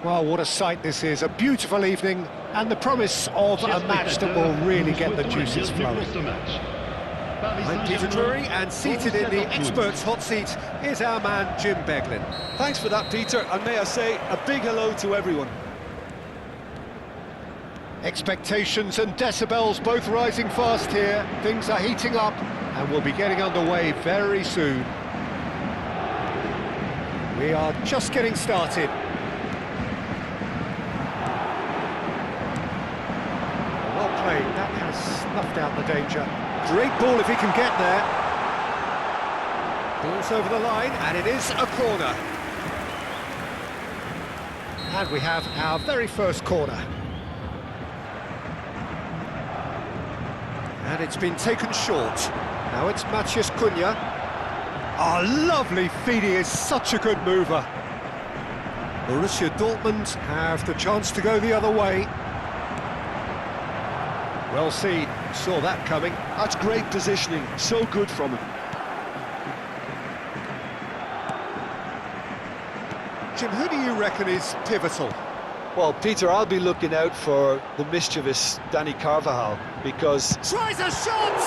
Well, what a sight this is, a beautiful evening, and the promise of a match that will really get the juices flowing. I'm Peter Drury, and seated in the experts' hot seat is our man Jim Beglin. Thanks for that, Peter, and may I say a big hello to everyone. Expectations and decibels both rising fast here. Things are heating up, and we'll be getting underway very soon. We are just getting started. Well played, that has snuffed out the danger. Great ball if he can get there. Ball's over the line, and it is a corner. And we have our very first corner. And it's been taken short. Now it's Matheus Cunha. Oh, lovely feed, he is such a good mover. Borussia Dortmund have the chance to go the other way. Well seen, saw that coming. That's great positioning, so good from him. Jim, who do you reckon is pivotal? Well, Peter, I'll be looking out for the mischievous Danny Carvajal, because... Tries a shot!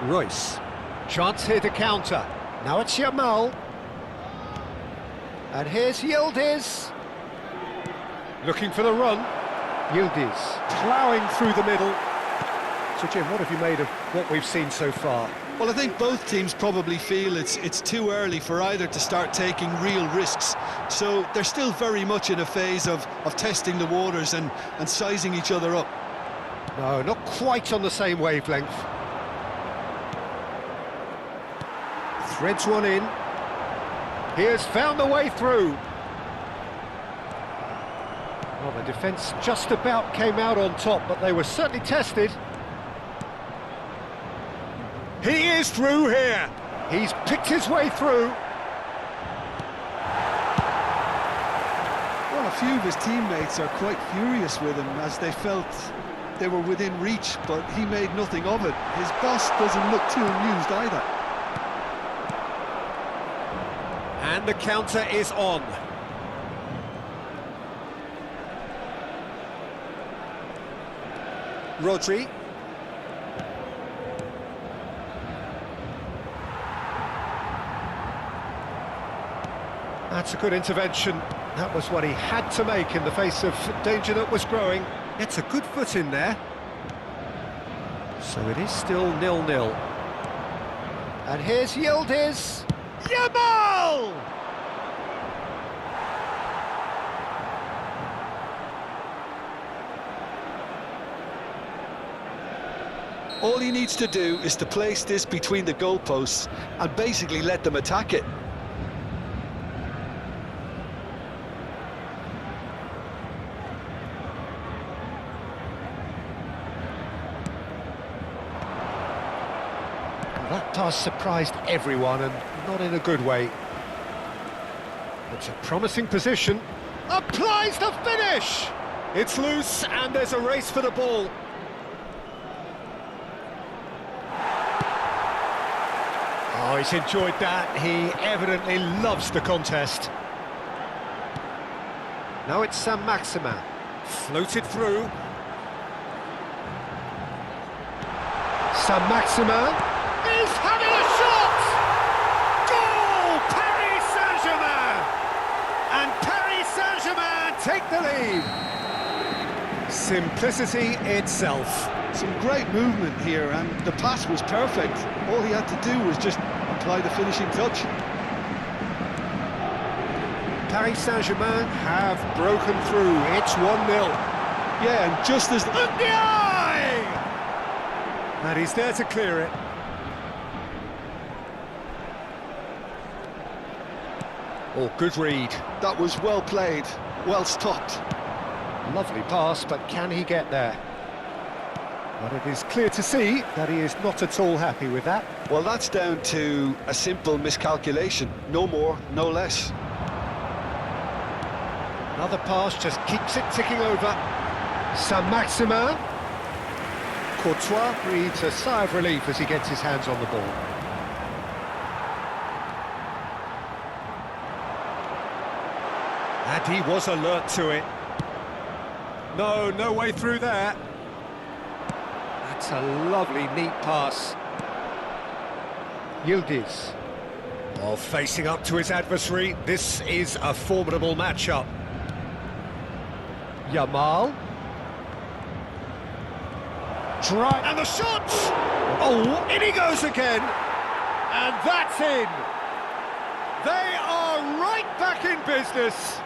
Royce. Chance here to counter. Now it's Yamal. And here's Yildiz. Looking for the run. Yildiz ploughing through the middle. So, Jim, what have you made of what we've seen so far? Well, I think both teams probably feel it's too early for either to start taking real risks. So they're still very much in a phase of testing the waters and sizing each other up. No, not quite on the same wavelength. Threads one in. He has found the way through. Well, the defence just about came out on top, but they were certainly tested. He is through here. He's picked his way through. Well, a few of his teammates are quite furious with him, as they felt they were within reach, but he made nothing of it. His boss doesn't look too amused either. And the counter is on. Rodri. That's a good intervention. That was what he had to make in the face of danger that was growing. It's a good foot in there. So it is still 0-0. And here's Yildiz. Yamal! All he needs to do is to place this between the goalposts and basically let them attack it. That pass surprised everyone, and not in a good way. It's a promising position. Applies the finish! It's loose, and there's a race for the ball. Oh, he's enjoyed that. He evidently loves the contest. Now it's Saint-Maximin. Floated through. Saint-Maximin is having a shot! Goal! Paris Saint-Germain! And Paris Saint-Germain take the lead. Simplicity itself. Some great movement here, and the pass was perfect. All he had to do was just apply the finishing touch. Paris Saint-Germain have broken through. It's 1-0. Yeah, and just as... Ndiaye! And he's there to clear it. Oh, good read. That was well played, well stopped. Lovely pass, but can he get there? But it is clear to see that he is not at all happy with that. Well, that's down to a simple miscalculation. No more, no less. Another pass just keeps it ticking over. Saint-Maximin. Courtois breathes a sigh of relief as he gets his hands on the ball. And he was alert to it. No way through there. That's a lovely, neat pass. Yildiz. Oh, facing up to his adversary. This is a formidable matchup. Yamal. Try, and the shot! Oh, in he goes again! And that's in! They are right back in business!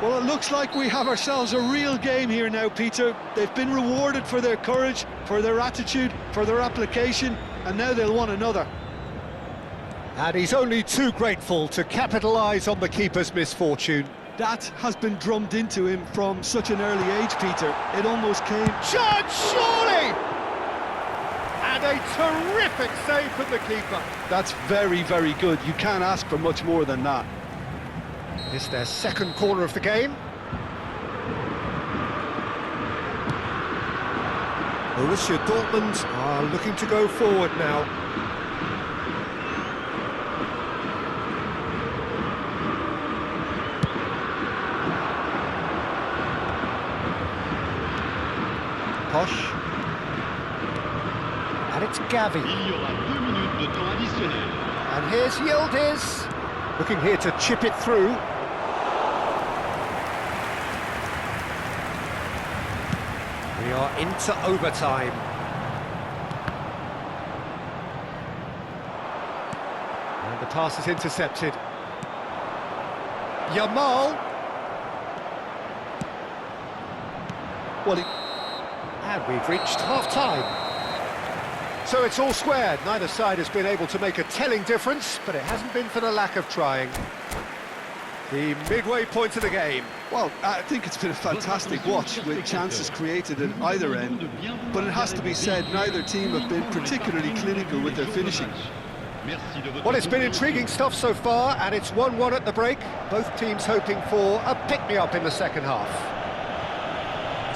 Well, it looks like we have ourselves a real game here now, Peter. They've been rewarded for their courage, for their attitude, for their application, and now they'll want another. And he's only too grateful to capitalise on the keeper's misfortune. That has been drummed into him from such an early age, Peter. It almost came... Shot, surely! And a terrific save from the keeper. That's very, very good. You can't ask for much more than that. It's their second corner of the game. Borussia Dortmund are looking to go forward now. Posh. And it's Gavi. And here's Yildiz. Looking here to chip it through. We are into overtime. And the pass is intercepted. Yamal. And we've reached half-time. So it's all squared. Neither side has been able to make a telling difference, but it hasn't been for the lack of trying. The midway point of the game. Well, I think it's been a fantastic watch with chances created at either end, but it has to be said neither team have been particularly clinical with their finishing. Well, it's been intriguing stuff so far, and it's 1-1 at the break. Both teams hoping for a pick-me-up in the second half.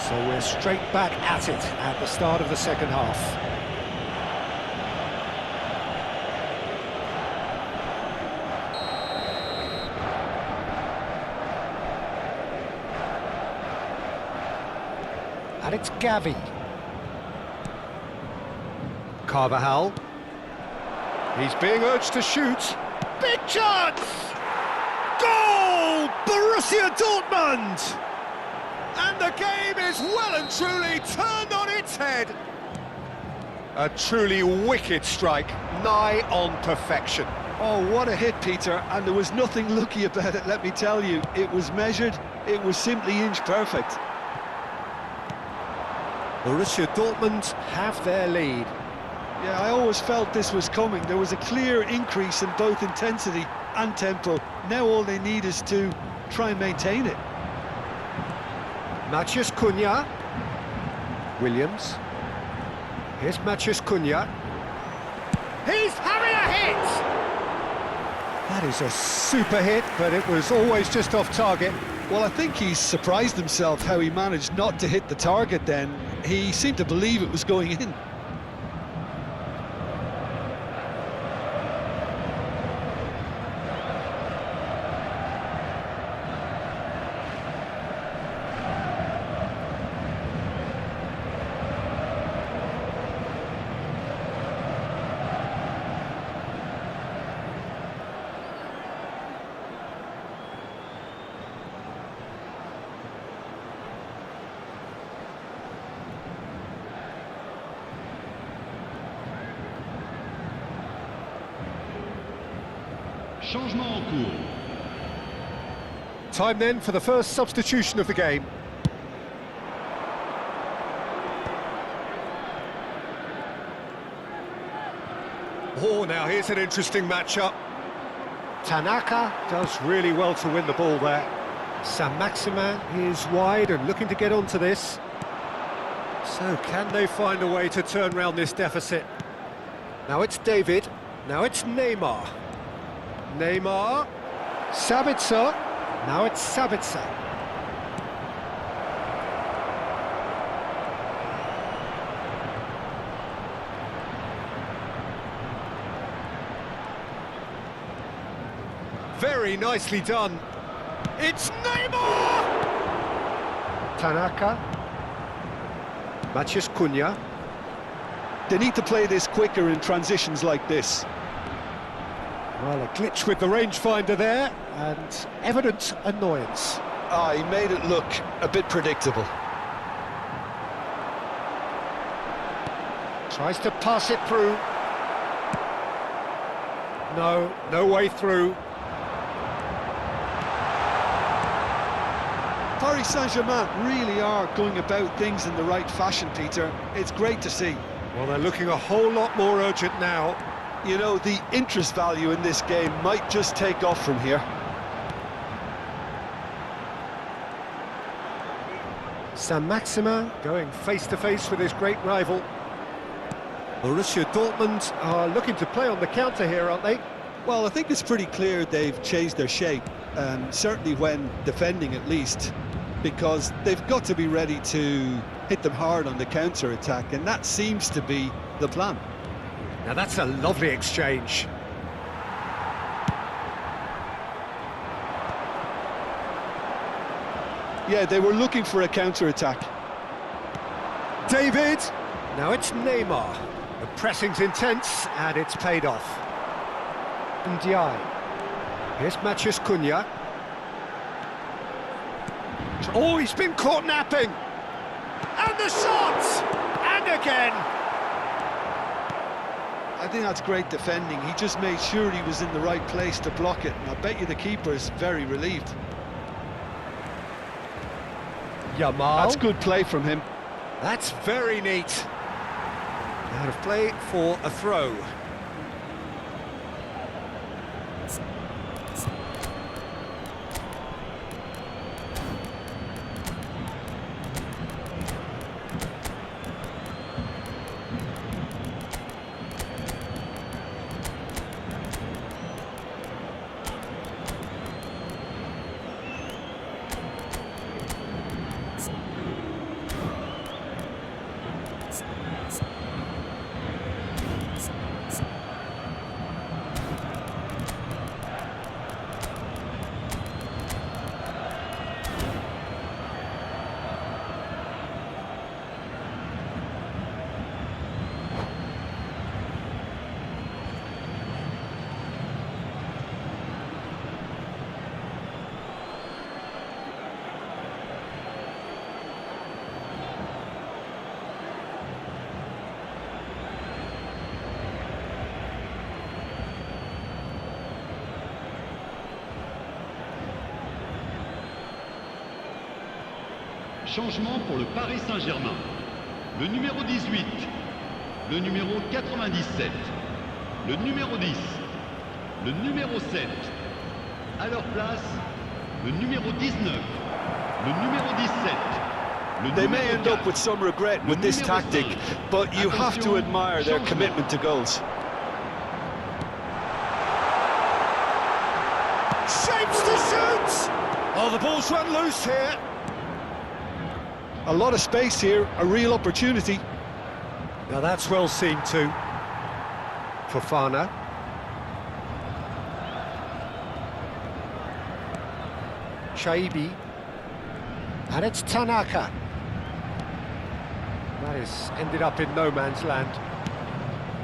So we're straight back at it at the start of the second half. And it's Gavi. Carvajal. He's being urged to shoot. Big chance! Goal! Borussia Dortmund! And the game is well and truly turned on its head. A truly wicked strike, nigh on perfection. Oh, what a hit, Peter, and there was nothing lucky about it, let me tell you. It was measured, it was simply inch perfect. Borussia Dortmund have their lead. Yeah, I always felt this was coming. There was a clear increase in both intensity and tempo. Now all they need is to try and maintain it. Matheus Cunha. Williams. Here's Matheus Cunha. He's having a hit! That is a super hit, but it was always just off target. Well, I think he's surprised himself how he managed not to hit the target then. He seemed to believe it was going in. Changement en cours. Time then for the first substitution of the game. Oh, now here's an interesting matchup. Tanaka does really well to win the ball there. Saint-Maximin is wide and looking to get onto this. So can they find a way to turn around this deficit? Now it's David, now it's Neymar. Neymar, Sabitzer, now it's Sabitzer. Very nicely done. It's Neymar! Tanaka. Matheus Cunha. They need to play this quicker in transitions like this. Well, a glitch with the rangefinder there, and evident annoyance. Ah, he made it look a bit predictable. Tries to pass it through. No way through. Paris Saint-Germain really are going about things in the right fashion, Peter. It's great to see. Well, they're looking a whole lot more urgent now. You know, the interest value in this game might just take off from here. Saint-Maximin going face-to-face with his great rival. Borussia Dortmund are looking to play on the counter here, aren't they? Well, I think it's pretty clear they've changed their shape, certainly when defending at least, because they've got to be ready to hit them hard on the counter-attack, and that seems to be the plan. Now that's a lovely exchange. Yeah, they were looking for a counter-attack. David! Now it's Neymar. The pressing's intense, and it's paid off. Ndiaye. Here's Matheus Cunha. Oh, he's been caught napping! And the shot! And again! I think that's great defending. He just made sure he was in the right place to block it, and I bet you the keeper's very relieved. Yamal. That's good play from him. That's very neat. Out of play for a throw. Changement pour le Paris Saint-Germain. Le numéro 18, le numéro 97, le numéro 10, le numéro 7. À leur place, le numéro 19, le numéro 17. They may end up with some regret with this tactic, but you have to admire their commitment to goals. Shapes to shoot! Oh, the ball's run loose here. A lot of space here, a real opportunity. Now that's well seen too. Fofana. Shaibi. And it's Tanaka. That has ended up in no man's land.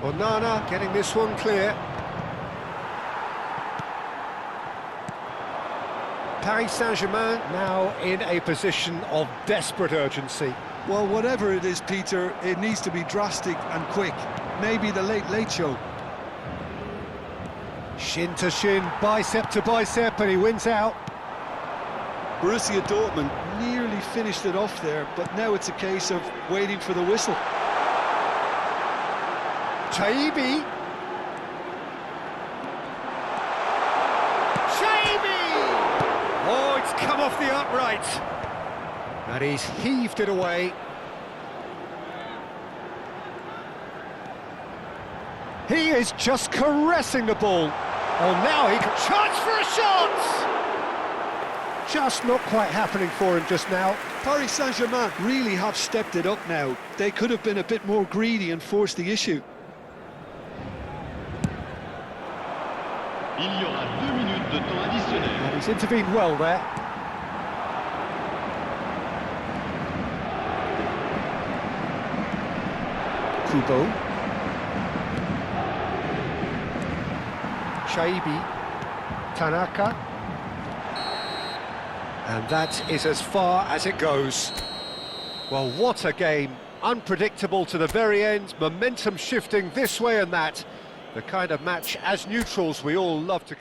Onana getting this one clear. Paris Saint-Germain now in a position of desperate urgency. Well, whatever it is, Peter, it needs to be drastic and quick. Maybe the late show. Shin to shin, bicep to bicep, and he wins out. Borussia Dortmund nearly finished it off there, but now it's a case of waiting for the whistle. Shaibi. Oh, it's come off the upright. And he's heaved it away. He is just caressing the ball. Oh, now he can chance for a shot! Just not quite happening for him just now. Paris Saint-Germain really have stepped it up now. They could have been a bit more greedy and forced the issue. Il y aura 2 minutes de temps additionnel. And he's intervened well there. Kubo. Shaibi. Tanaka. And that is as far as it goes. Well, what a game. Unpredictable to the very end, momentum shifting this way and that. The kind of match, as neutrals, we all love to